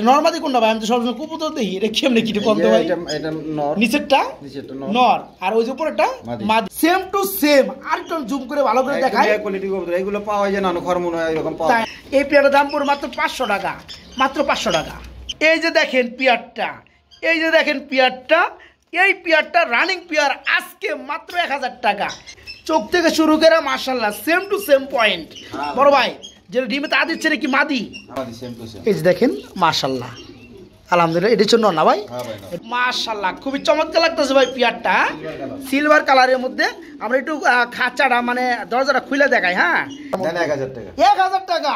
নরমাদি কোনটা ভাই? আমি তো সবসময় কবুতর দেখি, এটা কেমনে কি কম ভাই? এটা নর, নিচেরটা নর আর ওই যে উপরেরটা মাদি, সেম টু সেম। আর একটু জুম করে ভালো করে দেখাই, কোয়ালিটি কবুতর এগুলো পাওয়া যায় না, হরমোন হয় এরকম পাওয়া যায়। এই পেয়ারটার দাম পড়ে মাত্র 500 টাকা, মাত্র 500 টাকা। এই যে দেখেন পেয়ারটা, এই যে দেখেন পেয়ারটা, এই পেয়ারটা রানিং পেয়ার আজকে মাত্র 1000 টাকা। চোখ থেকে শুরু করে মাশাআল্লাহ সেম টু সেম পয়েন্ট। বড় ভাই যেটা ডিমে তা দিচ্ছে নাকি মাদি? এই যে দেখেন মাশাআল্লাহ, আলহামদুলিল্লাহ। এটার জন্য না ভাই? মাশাআল্লাহ খুবই চমৎকার লাগতেছে ভাই পেয়ারটা, সিলভার কালারের মধ্যে। আমরা একটু খাঁচাটা মানে দরজাটা খুলে দেখাই। হ্যাঁ 1000 টাকা, 1000 টাকা,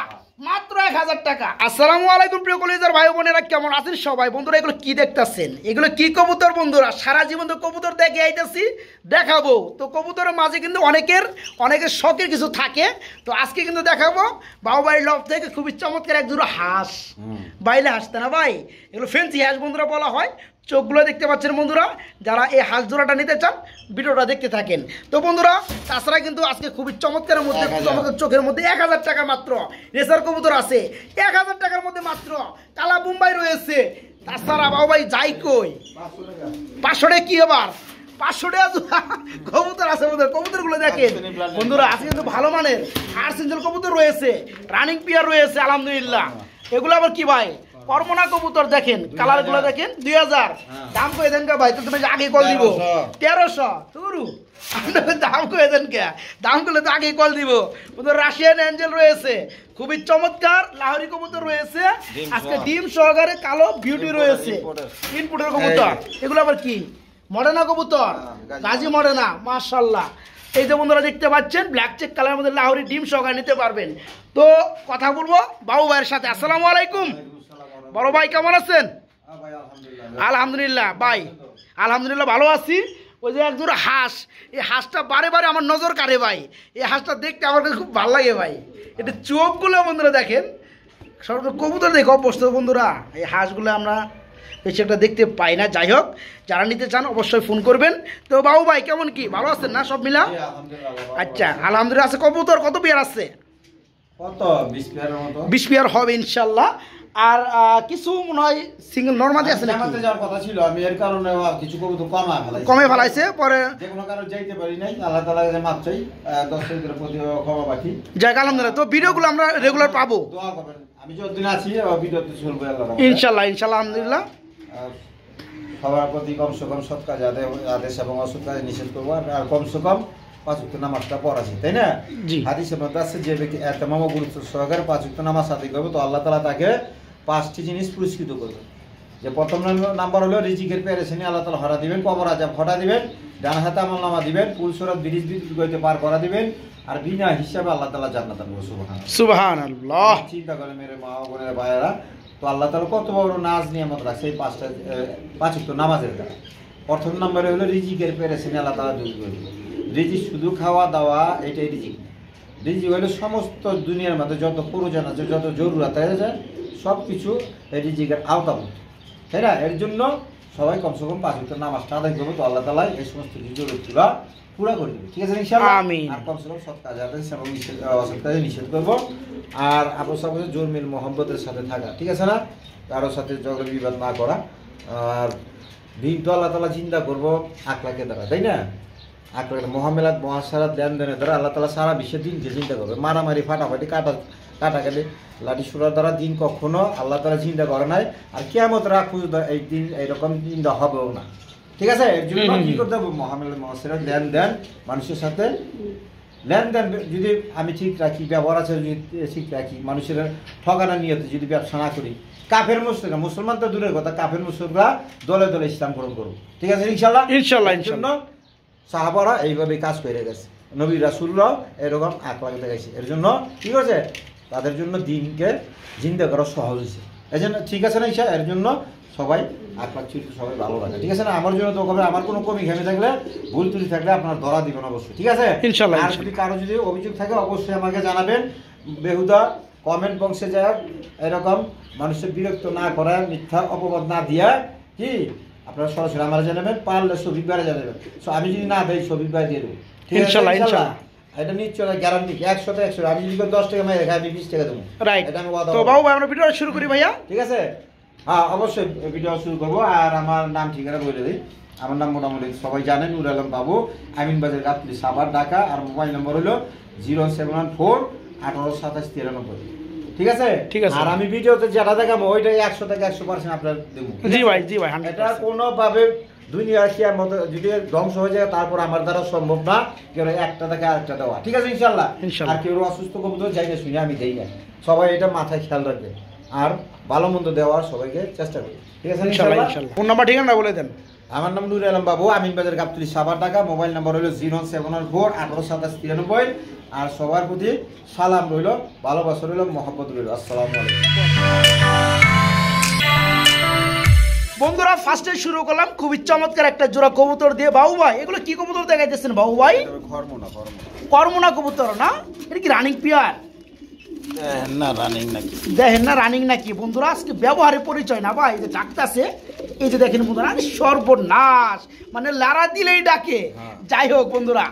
মাত্র 1000 টাকা। আসসালামু আলাইকুম প্রিয় কলিজার ভাই বোনেরা, কেমন আছেন সবাই? বন্ধুরা এগুলো কি দেখতেছেন? এগুলো কি কবুতর বন্ধুরা? সারা জীবন তো কবুতর দেখে আইতেছি, দেখাবো তো। কবুতরের মাঝে কিন্তু অনেকের শখের কিছু থাকে, তো আজকে কিন্তু দেখাবো বাবুবাড়ির লব থেকে খুবই চমৎকার এক জোড়া হাঁস, বাইলে হাসতে না ভাই, এগুলো ফেন্সি হাঁস বন্ধুরা বলা হয়। চোখগুলো দেখতে পাচ্ছেন বন্ধুরা, যারা এই হাঁস জোড়াটা নিতে চান ভিডিওটা দেখতে থাকেন। তো বন্ধুরা তাছাড়া কিন্তু আজকে খুবই চমৎকারের মধ্যে, চমৎকার চোখের মধ্যে 1000 টাকা মাত্র রেসার কবুতর আছে, 1000 টাকার মধ্যে মাত্র কালা বোম্বাই রয়েছে। তাছাড়া বাবু ভাই যাই কই 500 টাকা কি আবার 500 টাকা কবুতর আছে বন্ধুরা। কবুতরগুলো দেখেন বন্ধুরা, আজকে কিন্তু ভালো মানের আর্সেঞ্জেল কবুতর রয়েছে, রানিং পেয়ার রয়েছে আলহামদুলিল্লাহ। এগুলো আবার কি ভাই? কর্মনা কবুতর দেখেন, কালার গুলো দেখেন 2000 দাম কয়ে দেন কে ভাই? তো তুমি আগে কল দিব 1300 তুরু দাম কয়ে দেন কে? দাম করলে তো আগে কল দিব। রাশিয়ান অ্যাঞ্জেল রয়েছে, খুবই চমৎকার লাহোরি কবুতর রয়েছে, আজকে ডিম সহকারে কালো বিউটি রয়েছে, ইনপুটের কবুতর। এগুলো আবার কি? মডার্না কবুতর, গাজী মডার্না মাশাআল্লাহ। এই যে বন্ধুরা দেখতে পাচ্ছেন ব্ল্যাক চেক কালারের মধ্যে লাহোরি ডিম সহকারে নিতে পারবেন। তো কথা বলবো বাবু ভাইয়ের সাথে। আসসালামু আলাইকুম বড় ভাই, কেমন আছেন? আলহামদুলিল্লাহ ভাই, আলহামদুলিল্লাহ ভালো আছি। ওই যে এক জোড়া হাঁস, এই হাঁসটা বারে বারে আমার নজর কাড়ে ভাই, এই হাঁসটা দেখতে আমার কাছে খুব ভালো লাগে ভাই। এটা চোখগুলো বন্ধুরা দেখেন, সর্বত কবুতর দেখে অভ্যস্ত বন্ধুরা, এই হাঁসগুলো আমরা বেশি একটা দেখতে পাই না। যাই হোক, যারা নিতে চান অবশ্যই ফোন করবেন। তো বাবু ভাই কেমন কি ভালো আছেন না সব মিলা? আচ্ছা আলহামদুলিল্লাহ। আছে কবুতর কত পেয়ার আছে? কত 20 পেয়ারের মতো, 20 পেয়ার হবে ইনশাল্লাহ। আর কিছু মনে হয় সিঙ্গেল নরমাদি আছে নাকি? জামাতে যাওয়ার কথা ছিল, আমি এর কারণে কিছু কবুতর কমে ফেলাইছে, পরে যে কোনো কারণে যাইতে পারি নাই। আল্লাহ তাআলা যে মাপ চাই, দর্শকদের প্রতি ক্ষমা বাকি। যাক আলহামদুলিল্লাহ। তো ভিডিওগুলো আমরা রেগুলার পাবো, দোয়া করবেন। আমি যতদিন আছি ভিডিওতে চলবে আল্লাহ ইনশাল্লাহ, ইনশাল্লাহ আলহামদুলিল্লাহ। সবার প্রতি কমসে কম সৎ কাজ আদেশ এবং অসৎ কাজে নিষেধ করবো, আর কমসে কম 5 ওয়াক্ত নামাজটা পড়াছি, তাই না? হাদিসের মধ্যে আছে যে ব্যক্তি এতমাম গুরুত্ব সহকারে 5 ওয়াক্ত নামাজ আদায় করবে, তো আল্লাহ তাআলা তাকে 5টি জিনিস পুরস্কৃত করবে। যে প্রথম নাম্বার হলো রিজিকের পেরেশানি আল্লাহ তাআলা হরা দিবেন, কবর আযাব হটা দিবেন, ডান হাতে আমলনামা দিবেন, পুলসরাত ব্রিজ বিদ্যুৎ গতিতে পার করা দিবেন, আর বিনা হিসাবে আল্লাহ তাআলা জান্নাত দান করবে। সুবহানাল্লাহ, সুবহানাল্লাহ। চিন্তা করে মেরে মা ও বোনেরা ভাইয়েরা, তো আল্লাহ তাআলা কত বড় নাজ নিয়ামত রাখছে এই 5 ওয়াক্ত নামাজের দ্বারা। প্রথম নম্বরে হলো রিজিকের পেরেশানি আল্লাহ তাআলা দূর করে দিবেন। রিজিক শুধু খাওয়া দাওয়া এটাই রিজিক না। রিজিক হলো সমস্ত দুনিয়ার মধ্যে যত প্রয়োজন আছে, যত জরুরত আছে, সব কিছু এই রিজিকের আওতাভুক্ত, তাই না? এর জন্য সবাই কমসে কম 5 ওয়াক্ত নামাজটা আদায় করবে, তো আল্লাহ তাআলা এই সমস্ত জরুরতগুলো পুরা করে দেবে, ঠিক আছে ইনশাআল্লাহ? আমিন। আর কমসে কম সৎ কাজ আদেশ এবং অসৎ কাজে নিষেধ করবো, আর আপনার সবার জোর মিল মোহাম্মতের সাথে থাকা, ঠিক আছে না? কারোর সাথে ঝগড়া বিবাদ না করা। আর দিন তো আল্লাহ তাআলা চিন্তা করবো আখলাকের দ্বারা, তাই না? আখলাক মহামেলাত মহাসারাত লেনদেনের দ্বারা আল্লাহ তাআলা সারা বিশ্বের দিনকে চিন্তা করবে। মারামারি ফাটাফাটি কাটাকাটি লাঠি সুরার দ্বারা দিন কখনো আল্লাহ তাআলা চিন্তা করে নাই, আর কিয়ামত রাখু এই দিন এইরকম চিন্তা হবেও না, ঠিক আছে? এর জন্য কি করতে হবে? মহামেলাত মহাসারাত লেনদেন, মানুষের সাথে লেনদেন যদি আমি ঠিক রাখি, ব্যবহার আছে যদি ঠিক রাখি, মানুষের ঠকানোর নিয়তে যদি ব্যবসা না করি, কাফের মুশরিকরা, মুসলমান তো দূরের কথা, কাফের মুশরিকরা দলে দলে ইসলাম গ্রহণ করব, ঠিক আছে ইনশাআল্লাহ? ইনশাআল্লাহ, ইনশাআল্লাহ। সাহাবারা এইভাবে কাজ করে গেছে, নবী রাসূলরাও এরকম আকলাক দেখাইছে। এর জন্য কি হয়েছে? তাদের জন্য দিনকে জিন্দা করা সহজ হয়েছে। এই জন্য ঠিক আছে না ঈশা? এর জন্য সবাই আকলাক চরিত্র সবাই ভালো রাখে, ঠিক আছে না? আমার জন্য তো কবে আমার কোনো কমি ঘেমে থাকলে, ভুল ত্রুটি থাকলে আপনার ধরা দিবেন অবশ্যই, ঠিক আছে ইনশাআল্লাহ। আর যদি কারো যদি অভিযোগ থাকে অবশ্যই আমাকে জানাবেন। বেহুদা কমেন্ট বক্সে যায় এরকম মানুষের বিরক্ত না করা, মিথ্যা অপবাদ না দিয়া, কি আপনারা সরাসরি আমার জানাবেন, পারলে শফিক ভাইরে জানাবেন। আমি যদি না দেই শফিক ভাই দিয়ে দেবো, ঠিক আছে ইনশাআল্লাহ, ইনশাআল্লাহ। এটা নিশ্চয় গ্যারান্টি 100 আমি যদি 10 টাকা মাই রেখে আমি 20 টাকা দেবো, রাইট। এটা আমি ওয়াদা। তো বাবু ভাই আমরা ভিডিওটা শুরু করি ভাইয়া, ঠিক আছে? হ্যাঁ অবশ্যই ভিডিও শুরু করবো। আর আমার নাম ঠিকানা বলে দিই। আমার নাম মোটামুটি সবাই জানেন, নুর আলম বাবু, আমিন বাজার, গাবতলী, সাভার, ঢাকা। আর মোবাইল নম্বর হলো 071482793। ঠিক আছে? ঠিক আছে। আর আমি ভিডিওতে যেটা দেখাবো ওইটাই 100 থেকে 100% আপনার দেবো। জি ভাই, জি ভাই, এটা কোনোভাবে দুনিয়া শিয়ার মতো যদি ধ্বংস হয়ে যায় তারপর আমার দ্বারা সম্ভব না কেউ একটা থেকে আরেকটা দেওয়া। ঠিক আছে ইনশাল্লাহ? আর কেউ অসুস্থ কবুতর যাই না শুনে আমি দেই না। সবাই এটা মাথায় খেয়াল রাখবে আর ভালো মন্দ দেওয়ার সবাইকে চেষ্টা করি। ঠিক আছে ইনশাল্লাহ? ফোন নাম্বার ঠিকানা বলে দেন। আমার নাম নুর আলম বাবু, আমিন বাজার, গাবতলী, সাভার, ঢাকা। মোবাইল নাম্বার হলো 074182793। আর সবার প্রতি সালাম রইল, ভালোবাসা রইল, মহব্বত রইল। আসসালামু আলাইকুম। বন্ধুরা ফার্স্টে শুরু করলাম খুবই চমৎকার একটা জোড়া কবুতর দিয়ে। বাবু ভাই এগুলো কি কবুতর দেখাইতেছেন বাবু ভাই? কর্মনা কবুতর না? এটা কি রানিং পেয়ার? না রানিং নাকি? দেখেন না রানিং নাকি বন্ধুরা? আজকে ব্যবহারের পরিচয় না ভাই, এই যে ডাকতেছে, এই যে দেখেন বন্ধুরা, আরে সর্বনাশ, মানে লারা দিলেই ডাকে। যাই হোক বন্ধুরা,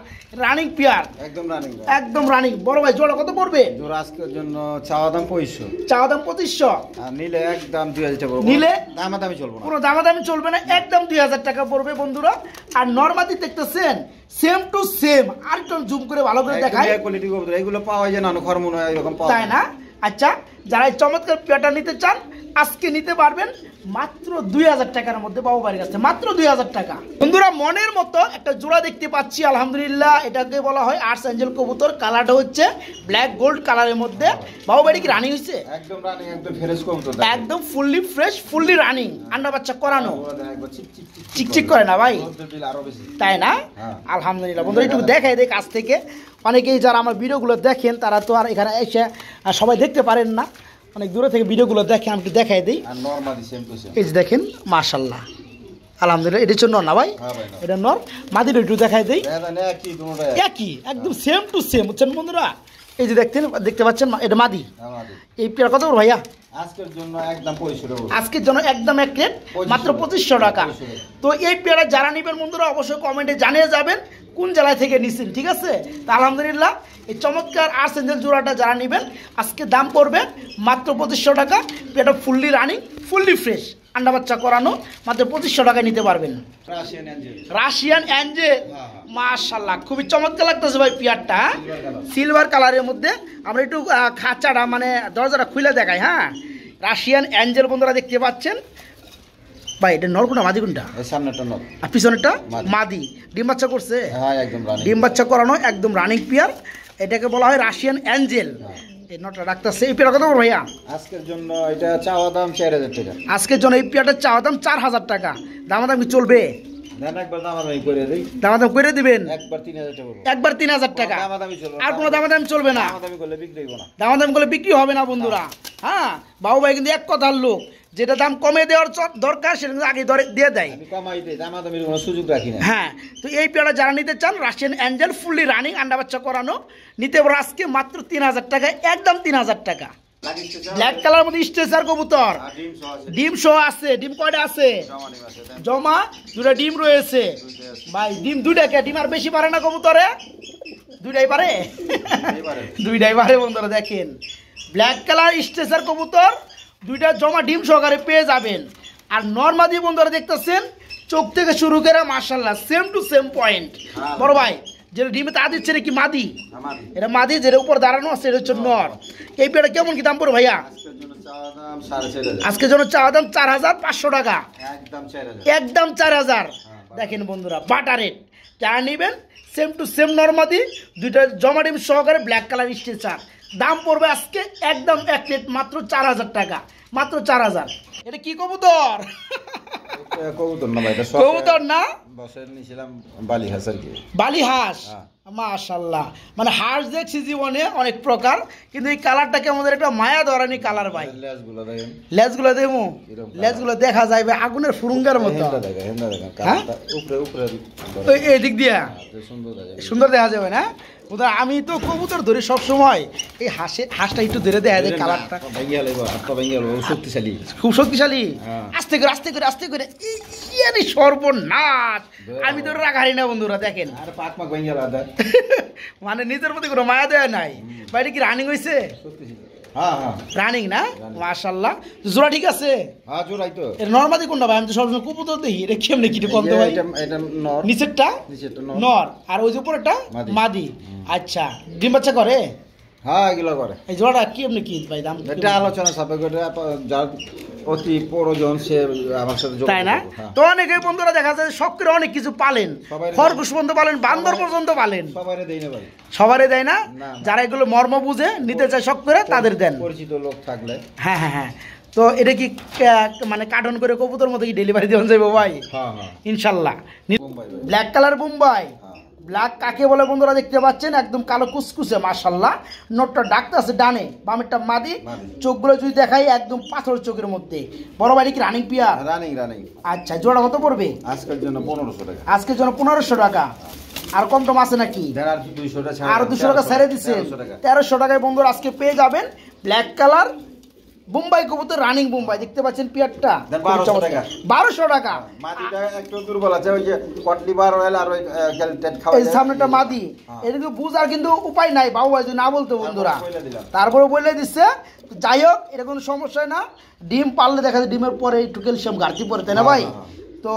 রানিং পেয়ার, একদম রানিং, একদম রানিং। বড় ভাই জোড়া কত পড়বে? জোড়া আজকের জন্য চাওয়া দাম 2500, চাওয়া দাম 2500, আর নিলে একদম 2000 টাকা পড়বে। নিলে দামাদামি চলবে না, কোনো দামাদামি চলবে না, একদম 2000 টাকা পড়বে বন্ধুরা। আর নরমালি দেখতেছেন সেম টু সেম। আর একটু জুম করে ভালো করে দেখাই, কোয়ালিটি কবুতর এগুলো পাওয়া যায় না, খরমুন এরকম পাওয়া তাই না? আচ্ছা, যারা এই চমৎকার পেয়ারটা নিতে চান আজকে নিতে পারবেন মাত্র 2000 টাকার মধ্যে বাবু বাড়ির কাছে, মাত্র 2000 টাকা। বন্ধুরা মনের মতো একটা জোড়া দেখতে পাচ্ছি আলহামদুলিল্লাহ। এটাকে বলা হয় আর্টস অ্যাঞ্জেল কবুতর। কালারটা হচ্ছে ব্ল্যাক গোল্ড কালারের মধ্যে। বাবু বাড়ি কি রানিং হয়েছে? একদম রানিং, একদম ফ্রেশ কবুতর, একদম ফুললি ফ্রেশ, ফুললি রানিং, আন্ডা বাচ্চা করানো, চিকচিক করে না ভাই? তাই না? আলহামদুলিল্লাহ। বন্ধুরা একটু দেখাই দেয় কাছ থেকে। অনেকেই যারা আমার ভিডিওগুলো দেখেন তারা তো আর এখানে এসে সবাই দেখতে পারেন না, অনেক দূরে থেকে ভিডিওগুলো দেখে, আমি দেখাই দিই। এই যে দেখেন মাশাআল্লাহ, আলহামদুলিল্লাহ। এটা হচ্ছে নর না ভাই? এটা নর। মাদির একটু দেখাই দিই, একই একদম সেম টু সেম, বুঝছেন বন্ধুরা? এই যে দেখতে পাচ্ছেন, এটা মাদি। এই পেয়ার কত করে ভাইয়া? আজকের জন্য একদম 1 রেট, মাত্র 2500 টাকা। তো এই পেয়ারা যারা নেবেন বন্ধুরা অবশ্যই কমেন্টে জানিয়ে যাবেন কোন জেলায় থেকে নিচ্ছেন। ঠিক আছে? তা আলহামদুলিল্লাহ এই চমৎকার আর্টস অ্যাঞ্জেল জোড়াটা যারা নেবেন আজকে দাম পড়বে মাত্র 2500 টাকা। এটা ফুললি রানিং, ফুললি ফ্রেশ, আন্ডা বাচ্চা করানো, মাত্র 2500 টাকায় নিতে পারবেন। রাশিয়ান অ্যাঞ্জেল, মাশাআল্লাহ খুবই চমৎকার লাগতেছে ভাই পেয়ারটা, সিলভার কালারের মধ্যে। আমরা একটু খাঁচাটা মানে দরজাটা খুলে দেখাই। হ্যাঁ, রাশিয়ান অ্যাঞ্জেল বন্ধুরা দেখতে পাচ্ছেন ভাই। এটা নর কোনটা, মাদি কোনটা? সামনেরটা নর আর পিছনেরটা মাদি। ডিম বাচ্চা করছে? হ্যাঁ একদম রানিং, ডিম বাচ্চা করানো, একদম রানিং পেয়ার। এটাকে বলা হয় রাশিয়ান অ্যাঞ্জেল। এই নটটা রাখতেছে। এই পেয়ার কত বড় ভাইয়া? আজকের জন্য এটা চাওয়া দাম 4000 টাকা। আজকের জন্য এই পেয়ারটা চাওয়া দাম 4000 টাকা। দামাদাম কি চলবে? দামাদাম করে দিবেন? একবার 3000 টাকা, আর কোনো দামাদাম চলবে না। দামাদাম করলে বিক্রি হবে না বন্ধুরা। হ্যাঁ, বাবু ভাই কিন্তু এক কথার লোক, যেটা দাম কমে দেওয়ার দরকার সেটা কিন্তু আগে দিয়ে দেয়, সুযোগ রাখি না। হ্যাঁ, তো এই পেয়ারা যারা নিতে চান রাশিয়ান অ্যাঞ্জেল ফুললি রানিং, আন্ডা বাচ্চা করানো, নিতে পারো আজকে মাত্র 3000 টাকায়, একদম 3000 টাকা। ব্ল্যাক কালার মধ্যে স্ট্রেচার কবুতর, ডিম সহ আছে। ডিম কয়টা আছে? জমা 2টা ডিম রয়েছে ভাই। ডিম 2টা কে? ডিম আর বেশি পারে না কবুতরে? 2টাই পারে, 2টাই পারে বন্ধুরা। দেখেন ব্ল্যাক কালার স্ট্রেচার কবুতর, 2টা জমা ডিম সহকারে পেয়ে যাবেন। আর নরমাদি বন্ধুরা দেখতেছেন, চোখ থেকে শুরু করে মাশাআল্লাহ সেম টু সেম পয়েন্ট। বড় ভাই যেটা ডিমে তা দিচ্ছে নাকি মাদি? এটা মাদি, যেটা উপর দাঁড়ানো আছে এটা হচ্ছে নর। এই পেয়ারটা কেমন কি দাম পড়ে ভাইয়া? আজকের জন্য চাওয়া দাম 4500 টাকা, একদম 4000। দেখেন বন্ধুরা বাটা রেট। যারা নেবেন সেম টু সেম নরমাদি, 2টা জমা ডিম সহকারে ব্ল্যাক কালার স্ট্রেচার। দাম পড়বে আজকে একদম 1 রেট, মাত্র 4000 টাকা, মাত্র 4000। এটা কি কবুতর? কবুতর না ভাই, কবুতর না, বসের নিছিলাম বালি হাঁস আর কি। বালি হাঁস, মাশাআল্লাহ। মানে হাঁস দেখছি জীবনে অনেক প্রকার, কিন্তু এই কালারটাকে আমাদের একটা মায়া ধরানি কালার ভাই। লেজগুলো দেখেন, লেজগুলো দেখো, লেজগুলো দেখা যায় ভাই আগুনের ফুরুঙ্গার মতো। এই দিক দিয়া সুন্দর দেখা যাবে না? আমি তো কবুতর ধরে সব সময় এই হাঁসটা একটু ধরে দেখা যায় কালারটা শক্তিশালী, খুব শক্তিশালী। আস্তে করে আস্তে করে আস্তে করে, সর্বনাশ, আমি তো রাখা হারি না বন্ধুরা। দেখেন মানে নিজের মধ্যে কোনো মায়া দেওয়া নাই। বাইরে কি রানিং হয়েছে? হ্যাঁ হ্যাঁ রানিং না মাশাআল্লাহ জোড়া ঠিক আছে হ্যাঁ জোড়াই তো এর নরমাদি কোনটা ভাই আমি তো সবসময় কবুতর দেখি এটা কেমনে কি কোন তো ভাই এটা নর নিচেরটা নর আর ওই যে উপরেরটা মাদি আচ্ছা ডিম বাচ্চা করে হ্যাঁ এগুলো করে এই জোড়াটা কেমনে কি ভাই দাম এটা আলোচনা সাপেক্ষে যার অতি প্রয়োজন সে আমার সাথে যোগাযোগ তাই না তো অনেকে বন্ধুরা দেখা যায় শখ করে অনেক কিছু পালেন খরগোশ পর্যন্ত পালেন বান্দর পর্যন্ত পালেন সবাইরে দেই না ভাই সবারই দেয় না যারা এগুলো মর্ম বুঝে নিতে চায় শখ করে তাদের দেন পরিচিত লোক থাকলে হ্যাঁ হ্যাঁ হ্যাঁ তো এটা কি মানে কার্টন করে কবুতর মতো কি ডেলিভারি দেওয়া যাবে ভাই হ্যাঁ হ্যাঁ ইনশাল্লাহ ব্ল্যাক কালার বোম্বাই ব্ল্যাক কাকে বলে বন্ধুরা দেখতে পাচ্ছেন একদম কালো কুসকুসে মাশাআল্লাহ নোটটা ডাকতে আছে ডানে বামেরটা মাদি চোখগুলো যদি দেখাই একদম পাথর চোখের মধ্যে বড় ভাই কি রানিং পিয়ার রানিং আচ্ছা জোড়া কত পড়বে আজকের জন্য 1500 টাকা আজকের জন্য 1500 টাকা আর কম টম আছে নাকি আর 200 টাকা আর 200 টাকা ছেড়ে দিচ্ছেন 1300 টাকায় বন্ধুরা আজকে পেয়ে যাবেন ব্ল্যাক কালার বোম্বাই কবুতর রানিং বোম্বাই দেখতে পাচ্ছেন পিয়ারটা 1200 টাকা 1200 টাকা মাদিটা একটু দুর্বল আছে ওই যে কটলি বার অয়েল আর ওই ক্যালটেট খাওয়া এই সামনেটা মাদি এদিকে বুঝার কিন্তু উপায় নাই বাবু ভাই যদি না বলতো বন্ধুরা তারপরে বলে দিচ্ছে যাই হোক এটা কোনো সমস্যা না ডিম পারলে দেখা যায় ডিমের পরে একটু ক্যালসিয়াম ঘাটতি পড়ে তাই না ভাই তো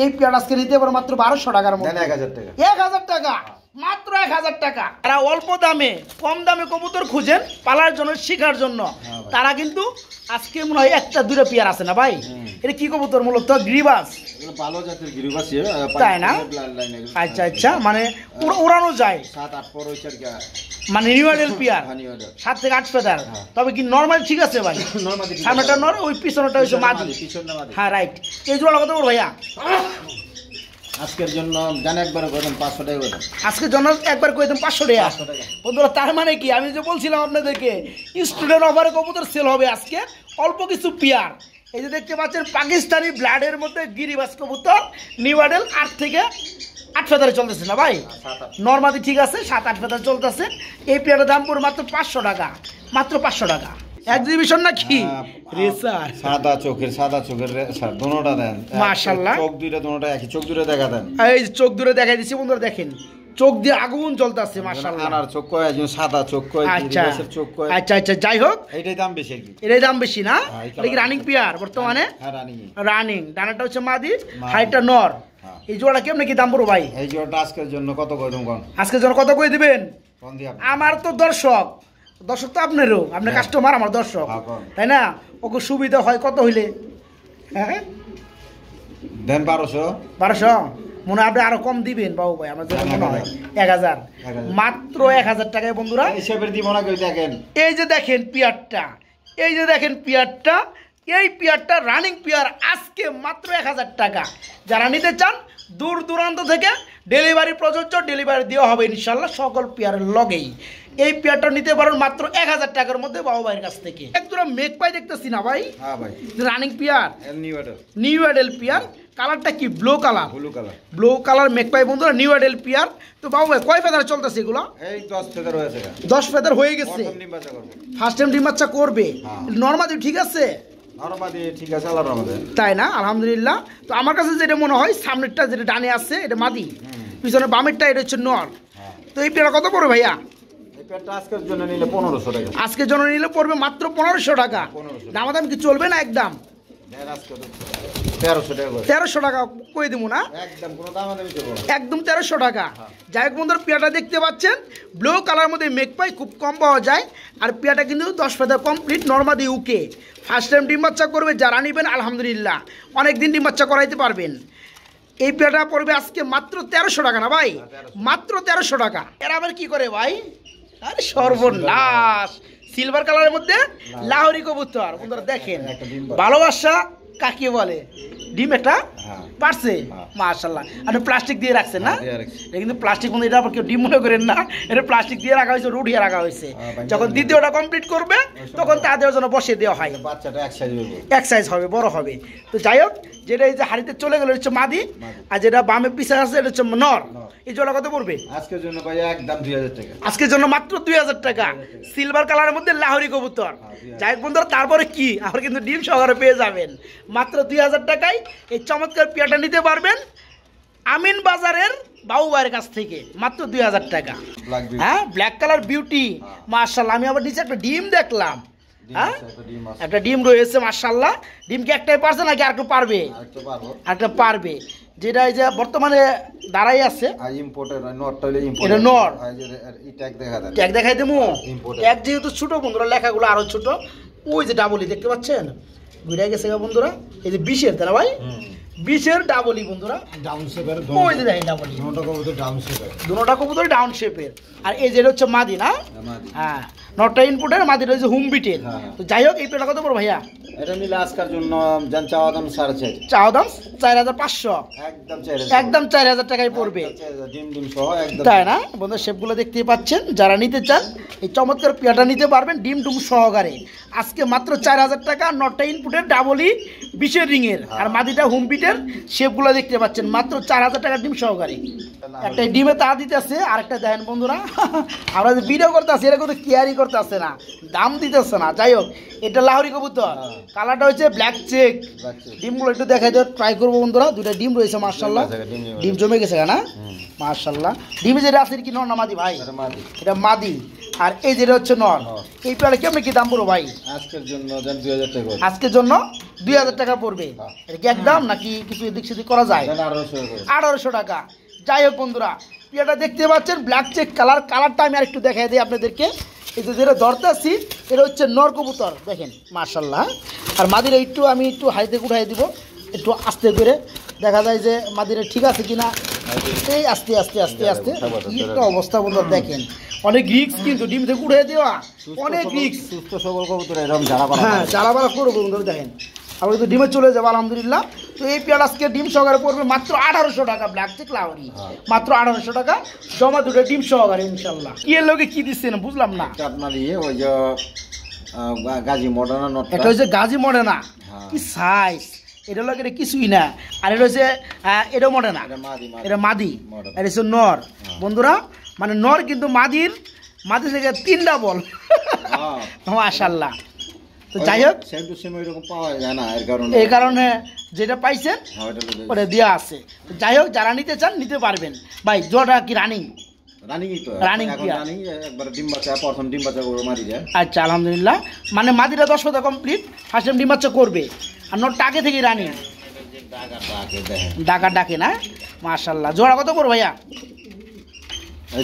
এই পেয়ার আজকে নিতে পারো মাত্র 1200 টাকার মধ্যে 1000 টাকা 1000 টাকা মাত্র 1000 টাকা তারা অল্প দামে কম দামে কবুতর খুঁজেন পালার জন্য শেখার জন্য তারা কিন্তু আজকে মনে হয় একটা দুটো পেয়ার আছে না ভাই এটা কি কবুতর মূলত গ্রিবাস ভালো জাতের গ্রিবাস তাই না আচ্ছা আচ্ছা মানে উড়ানো যায় 7-8 পর হইছে কি মানে নিউডেল পিয়ার 7 থেকে 8 ফেদার তবে কি নরমাল ঠিক আছে ভাই সামনেটা নর ওই পিছনটা হইছে মাদি হ্যাঁ রাইট এই জোড়া কত বড় ভাইয়া আজকের জন্য জান একবার কইলাম 500 টাকা কইলাম আজকের জন্য একবার কইলাম 500 টাকা বন্ধুরা তার মানে কি আমি যে বলছিলাম আপনাদেরকে স্টুডেন্ট অফারে কবুতর সেল হবে আজকে অল্প কিছু পিয়ার এই যে দেখতে পাচ্ছেন পাকিস্তানি ব্লাডের মধ্যে গিরিবাস কবুতর নিউডেল 8 থেকে 8 ফেদারে চলতেছে না ভাই নরমালি ঠিক আছে 7-8 ফেদার চলতেছে এই পিয়ারের দাম পড়ে মাত্র 500 টাকা মাত্র 500 টাকা এক্সিবিশন নাকি রেসার সাদা চোখের স্যার দোনোটা দেন মাশাআল্লাহ চোখ দুইটা দোনোটা একই চোখ দুইটা দেখা দেন এই চোখ দুটো দেখাই দিছি বন্ধুরা দেখেন চোখ দিয়ে আগুন জ্বলতাছে মাশাআল্লাহ আনার চোখ কয় একজন সাদা চোখ কয় গিরিবাসের চোখ কয় আচ্ছা আচ্ছা যাই হোক এইটাই দাম বেশি কি এটাই দাম বেশি না এটা কি রানিং পিয়ার বর্তমানে হ্যাঁ রানিং ডানাটা হচ্ছে মাদি হাইটটা নর এই জোড়া কেমনে কি দাম পড়ো ভাই এই জোড়াটা আজকের জন্য কত কইতাম কোন আজকের জন্য কত কই দিবেন কোন দি আপনি আমার তো দর্শক তো আপনারও আপনার কাস্টমার আমার দর্শক তাই না ওকে সুবিধা হয় কত হইলে হ্যাঁ দেন 1200 মনে হয় আপনি আরো কম দিবেন বাবু ভাই আমার জন্য মনে হয় 1000 মাত্র 1000 টাকায় বন্ধুরা হিসাবের দিব না কই দেখেন এই যে দেখেন পিয়ারটা এই পিয়ারটা রানিং পিয়ার আজকে মাত্র 1000 টাকা যারা নিতে চান দূর দূরান্ত থেকে ডেলিভারি প্রযোজ্য ডেলিভারি দেওয়া হবে ইনশাল্লাহ সকল পিয়ারের লগেই এই পেয়ারটা নিতে পারেন মাত্র 1000 টাকার মধ্যে বাবু ভাইয়ের কাছ থেকে একদম মেক পাই দেখতেছি না ভাই হ্যাঁ ভাই রানিং পিয়ার নিউ এডেল পিয়ার কালারটা কি ব্লু কালার মেক পাই বন্ধুরা নিউ এডেল পিয়ার তো বাবু ভাই কয় ফেদার চলতেছে এগুলো এই 10 ফেদার হয়েছে 10 ফেদার হয়ে গেছে ফার্স্ট টাইম ডিম বাচ্চা করবে নরমালি ঠিক আছে ঠিক আছে আল্লাহর রহমতে তাই না আলহামদুলিল্লাহ তো আমার কাছে যেটা মনে হয় সামনেরটা যেটা ডানে আছে এটা মাদি পিছনে বামেরটা এটা হচ্ছে নর তো এই পেয়ারটা কত পড়বে ভাইয়া আজকের জন্য নিলে 1500 টাকা আজকের জন্য নিলে পড়বে মাত্র 1500 টাকা দামাদাম কি চলবে না একদম 1300 টাকা কই দিব না একদম 1300 টাকা যাই হোক বন্ধুরা পেয়ারটা দেখতে পাচ্ছেন ব্লু কালার মধ্যে মেক পাই খুব কম পাওয়া যায় আর পেয়ারটা কিন্তু 10 ফেদার কমপ্লিট নরমাদি উকে ফার্স্ট টাইম ডিম বাচ্চা করবে যারা নিবেন আলহামদুলিল্লাহ অনেকদিন ডিম বাচ্চা করাইতে পারবেন এই পেয়ারটা পড়বে আজকে মাত্র 1300 টাকা না ভাই মাত্র 1300 টাকা এরা আবার কি করে ভাই আরে সর্বনাশ সিলভার কালারের মধ্যে লাহোরি কবুতর বন্ধুরা দেখেন ভালোবাসা কাকে বলে ডিম একটা পারছে মাশাআল্লাহ আপনি প্লাস্টিক দিয়ে রাখছেন না এটা কিন্তু প্লাস্টিক মনে এটা আবার কেউ ডিম মনে করেন না এটা প্লাস্টিক দিয়ে রাখা হয়েছে রুট দিয়ে রাখা হয়েছে যখন দ্বিতীয়টা কমপ্লিট করবে তখন তাদের জন্য বসে দেওয়া হয় বাচ্চাটা এক সাইজ হবে বড় হবে তো যাই হোক যেটা এই যে হাড়িতে চলে গেল হচ্ছে মাদি আর যেটা বামে পিছে আছে এটা হচ্ছে নর এই জোড়া কত পড়বে আজকের জন্য ভাই একদম 2000 টাকা আজকের জন্য মাত্র 2000 টাকা সিলভার কালারের মধ্যে লাহোরি কবুতর যাই হোক বন্ধুরা তারপরে কি আবার কিন্তু ডিম সহকারে পেয়ে যাবেন মাত্র 2000 টাকায় এই চমৎকার পেয়ারটা নিতে পারবেন আমিন বাজারের বাবু ভাইয়ের কাছ থেকে মাত্র 2000 টাকা হ্যাঁ ব্ল্যাক কালার বিউটি মাশাআল্লাহ আমি আবার নিচে একটা ডিম দেখলাম হ্যাঁ ডিম আছে, একটা ডিম রয়েছে মাশাআল্লাহ। ডিম কি একটাই পারছে নাকি আর একটু পারবে? আরেকটা পারবো। একটা পারবে, যেটা এই যে বর্তমানে দাঁড়াই আছে আর ইম্পোর্টের নটটা হলো ইম্পোর্ট। এটা নর। এই ট্যাগ দেখা দেন। ট্যাগ দেখাই দেবো। Import এর। ট্যাগ যেহেতু ছোট বন্ধুরা, লেখাগুলো আরো ছোট। ওই যে ডাবলি দেখতে পাচ্ছেন, ঘুরে গেছে গা বন্ধুরা। এই যে 20-এর তারা ভাই, 20-এর ডাবলি বন্ধুরা। ডাউন শেপের ওই যে দেখেন ডাবলি, দুটোটা কবুতর ডাউন শেপের। দুটোটা কবুতর ডাউন শেপের। আর এই যেটা হচ্ছে মাদি না, হ্যাঁ নটটা ইনপুটের, মাদি রয়েছে হুম বিটের। হ্যাঁ। তো যাই হোক, এই পেটা কত পড়ো ভাইয়া? এটা নিলে আজকের জন্য জান চাওয়া দাম 4.5। চাও দাম 4500, একদম 4,000। একদম 4000 টাকায় পড়বে, ডিম ডিম সহ একদম। তাই না বন্ধু? শেপগুলো দেখতেই পাচ্ছেন, যারা নিতে চান এই চমৎকার পেয়াটা নিতে পারবেন ডিম ডুম সহকারে। আজকে মাত্র 4000 টাকা, নটটা ইনপুটের, ডাবলি 20-এর রিংয়ের, আর মাদিটা হুম বিটের। শেপগুলো দেখতে পাচ্ছেন মাত্র 4000 টাকা ডিম সহকারে। একটা ডিমে তা দিতেছে, আরেকটা দেখেন বন্ধুরা, আমরা যে ভিডিও করতে আসি এরা কিন্তু কেয়ারই করতে আসে না, দাম দিতেছে না। যাই হোক, এটা লাহোরি কবুতর, কালারটা হচ্ছে ব্ল্যাক চেক। ডিমগুলো একটু দেখাই দেওয়ার ট্রাই করবো বন্ধুরা। দুটা ডিম রয়েছে মাশাআল্লাহ, ডিম জমে গেছে না মাশাআল্লাহ। ডিমে যেটা আছে কি নর না মাদি ভাই? এটা মাদি। আর এই যেটা হচ্ছে নর। এই পেয়ারা কেমন কি দাম পড়ো ভাই? আজকের জন্য জান 2000 টাকা। আজকের জন্য 2000 টাকা পড়বে। এটা কি একদম নাকি কিছু এদিক সেদিক করা যায়? 1800 টাকা। যাই হোক বন্ধুরা, পেয়ারটা দেখতে পাচ্ছেন ব্ল্যাক চেক কালার। কালারটা আমি আর একটু দেখাই দিই আপনাদেরকে। এই যে যেটা ধরতেছি এটা হচ্ছে নর কবুতর, দেখেন মাশাআল্লাহ। আর মাদিরা আমি একটু হাইতে উঠাই দিব, একটু আস্তে করে দেখা যায় যে মাদিরা ঠিক আছে কিনা। এই আস্তে আস্তে আস্তে আস্তে কি একটা অবস্থা বন্ধুরা, দেখেন অনেক রিস্ক কিন্তু ডিম থেকে উঠে দেওয়া, অনেক রিস্ক। সুস্থ সবল কবুতর এরকম যারা হ্যাঁ জ্বালাবালা করবো বন্ধুরা, দেখেন আমরা তো ডিমে চলে যাবো আলহামদুলিল্লাহ। তো এই পেয়ার আজকে ডিম সহকারে পড়বে মাত্র 1800 টাকা, ব্ল্যাক চেক লাহোরি, মাত্র 1800 টাকা জমা, দুটো ডিম সহকারে ইনশাল্লাহ। কি এর লোকে কি দিচ্ছেন বুঝলাম না। আপনার ইয়ে ওই যে গাজী মডার্না নট, এটা হচ্ছে গাজী মডেনা, কি সাইজ! এটা লোক এটা কিছুই না। আর এটা হচ্ছে এটা মডেনা, এটা মাদি, এটা হচ্ছে নর বন্ধুরা। মানে নর কিন্তু মাদি থেকে 3টা বল, মাশাআল্লাহ। তো যাই হোক, পাওয়া যায় না, এই কারণে যেটা পাইছেন ওটা দেওয়া আছে। তো যাই হোক, যারা নিতে চান নিতে পারবেন ভাই। জোড়া কি রানিং? রানিং একবার ডিম বাচ্চা, প্রথম ডিম বাচ্চা করে মারি যায়। আচ্ছা আলহামদুলিল্লাহ, মানে মাদিরা 10 পাতা কমপ্লিট, ফার্স্ট টাইম ডিম বাচ্চা করবে। আর নটটা আগে থেকে রানিং, ডাকা ডাকে না মাশাআল্লাহ। জোড়া কত পড়বে ভাইয়া?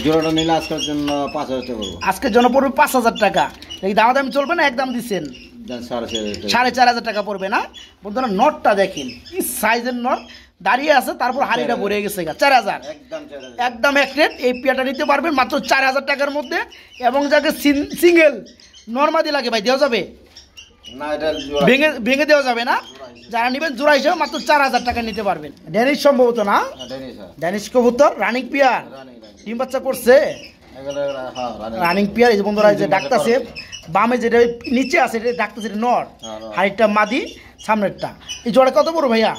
জোড়াটা নিলে আজকের জন্য 5000 টাকা করবো। আজকের জন্য পড়বে 5000 টাকা। এই দামাদামি চলবে না, একদম দিচ্ছেন 4500 টাকা পড়বে না বন্ধুরা। নটটা দেখেন কি সাইজের নট, দাঁড়িয়ে আছে, তারপর হাড়িটা ভরে গেছে 4000, একদম এক রেট। এই পেয়ারটা নিতে পারবেন মাত্র 4000 টাকার মধ্যে। এবং যাকে সিঙ্গেল নর্মাদি লাগে ভাই দেওয়া যাবে না, এটা ভেঙে দেওয়া যাবে না। যারা নেবেন জোড়া হিসেবে মাত্র 4000 টাকা নিতে পারবেন। ড্যানিশ সম্ভবত না, ড্যানিশ কবুতর রানিং পেয়ার, ডিম বাচ্চা করছে রানিং পেয়ার। এই যে বন্ধুরা, এই যে ডাকতাছে বামে যেটা নিচে আছে এটা ডাকতেছে নর, হাইটটা মাদি, সামনেরটা। এই জোড়া কত বড় ভাইয়া?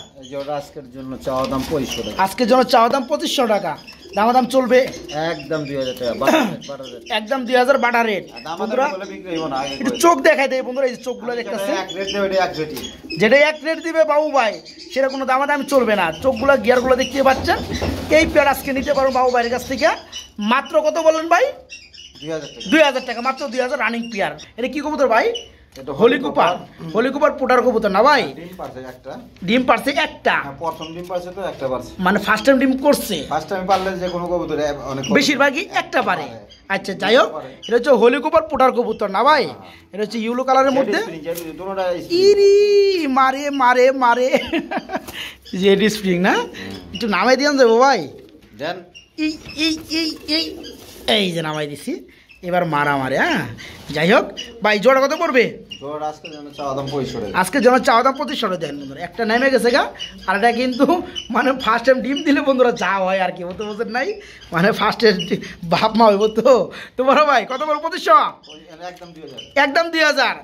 আজকের জন্য চাওয়া দাম 2500 টাকা। আজকের জন্য চাওয়া দাম 2500 টাকা, দামাদাম চলবে একদম 2000 টাকা, একদম 2000 বাটা রেট বন্ধুরা। একটু চোখ দেখাই দেয় বন্ধুরা, এই চোখগুলো দেখতেছে, যেটা এক রেট দিবে বাবু ভাই সেটা কোনো দামাদামি চলবে না। চোখগুলো গিয়ারগুলো দেখতে পাচ্ছেন। এই পেয়ার আজকে নিতে পারবো বাবু ভাইয়ের কাছ থেকে মাত্র কত বলেন ভাই? 2000 টাকা, মাত্র 2000 রানিং পেয়ার। এটা কি কবুতর ভাই? হলিকুপার, হলিকুপার পোটার কবুতর না ভাই? ডিম পারছে একটা, প্রথম ডিম পারছে তো একটা পারছে, মানে ফার্স্ট টাইম ডিম করছে। ফার্স্ট টাইম পারলে যে কোনো কবুতর অনেক বেশিরভাগই একটা পারে। আচ্ছা যাই হোক, এটা হচ্ছে হলিকুপার পোটার কবুতর না ভাই? এটা হচ্ছে ইয়েলো কালারের মধ্যে, ইরি মারে মারে মারে জেডি স্প্রিং না? একটু নামাই দিয়ান যাবো ভাই, এই এই এই এই এই যে নামাই দিছি, এবার মারা মারে। হ্যাঁ যাই হোক ভাই, জোড়া কত পড়বে? আজকে যেন চাওয়া দাম 2500 দেন বন্ধুরা। একটা নেমে গেছে গা, আর এটা কিন্তু মানে ফার্স্ট টাইম ডিম দিলে বন্ধুরা যা হয় আর কি, হতে বোঝেন নাই, মানে ফার্স্টের বাপ মা হইব তো। তোমার ভাই কত বড় 2500? একদম 2000।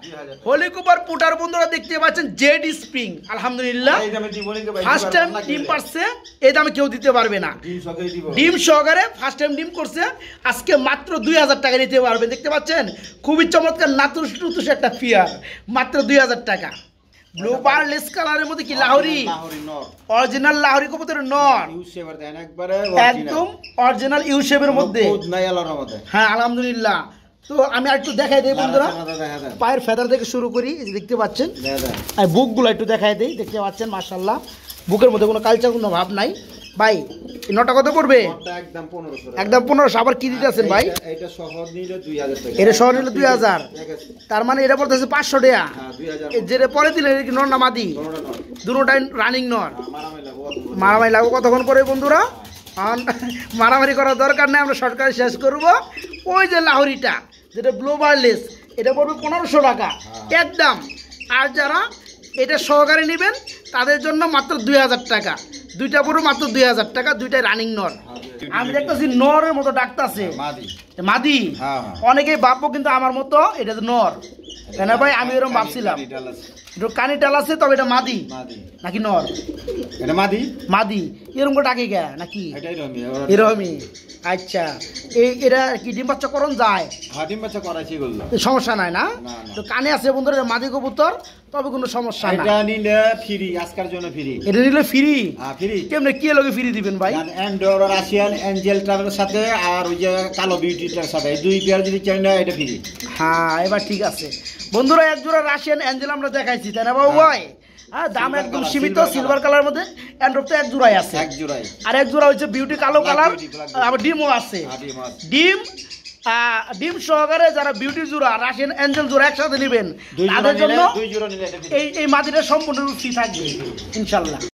হলিকুপার পুটার বন্ধুরা দেখতে পাচ্ছেন, জেড স্প্রিং আলহামদুলিল্লাহ, ফার্স্ট টাইম ডিম পারছে, এই দামে কেউ দিতে পারবে না। ডিম সহকারে ফার্স্ট টাইম ডিম করছে, আজকে মাত্র 2000 টাকা নিতে পারবেন। দেখতে পাচ্ছেন খুবই চমৎকার নাতুস টুতুস একটা পিয়ার, মাত্র 2000 টাকা। ব্লু বারলেস কালারের মধ্যে কি লাহোরি, অরিজিনাল লাহোরি কবুতর নর, একদম অরিজিনাল ইউ শেপের মধ্যে। হ্যাঁ আলহামদুলিল্লাহ, তো আমি আর একটু দেখাই দিই বন্ধুরা, পায়ের ফেদার থেকে শুরু করি, এই যে দেখতে পাচ্ছেন, আর বুকগুলো একটু দেখাই দিই, দেখতে পাচ্ছেন মাশাআল্লাহ, বুকের মধ্যে কোনো কালচার কোনো ভাব নাই। ভাই এই নটা কত পড়বে? একদম 1500। আবার কি দিতে আছেন ভাই? এটা শহর নিলে 2000 টাকা, এটা শহর নিলে 2000, তার মানে এটা বলতেছে 500 টাকা। যেটা পরে দিলে নর না মাদি? দুটোটাই রানিং নর। মারামারি লাগবে কতক্ষণ করে বন্ধুরা? মারামারি করার দরকার নেই, আমরা সরকারি শেষ করব। ওই যে লাহোরিটা যেটা ব্লু বার্লেস, এটা পড়বে 1500 টাকা একদম। আর যারা এটা সহকারে নেবেন তাদের জন্য মাত্র 2000 টাকা, দুইটা পড়বে মাত্র 2000 টাকা, দুইটাই রানিং নর। আমি দেখতেছি নরের মতো ডাকতেছে মাদি, অনেকেই ভাববো কিন্তু আমার মতো এটা নর, কেন ভাই? আমি এরকম ভাবছিলাম কানি টাল আছে, তবে এটা মাদি নাকি নর? এটা মাদি। মাদি এরকম করে ডাকে গে নাকি? এরকমই। আচ্ছা, এটা কি ডিম বাচ্চা করণ যায়? ডিম বাচ্চা করাইছি, সমস্যা নাই না? তো কানে আছে বন্ধুরা মাদি কবুতর, তবে কোনো সমস্যা নাই। এটা নিলে ফ্রি, আজকের জন্য ফ্রি। এটা নিলে ফ্রি? ফ্রি। কেমনে কি লগে ফ্রি দিবেন ভাই? এন্ডোর রাশিয়ান এঞ্জেল টার সাথে আর ওই যে কালো বিউটিটার সাথে, এই দুই পেয়ার যদি চাই না এটা ফ্রি। হ্যাঁ, এবার ঠিক আছে বন্ধুরা, এক জোড়া রাশিয়ান এঞ্জেল আমরা দেখাইছি, তাই না বাবু ভাই? হ্যাঁ, দাম একদম সীমিত, সিলভার কালার মধ্যে। অ্যান্ড্রপ তো এক জোড়াই আছে, আর এক জোড়া হচ্ছে বিউটি কালো কালার, আবার ডিমও আছে। ডিম সহকারে যারা বিউটি জোড়া, রাশিয়ান এঞ্জেল জোড়া একসাথে নেবেন, তাদের জন্য এই মাদিটা সম্পূর্ণ ফ্রি থাকবে ইনশাল্লাহ।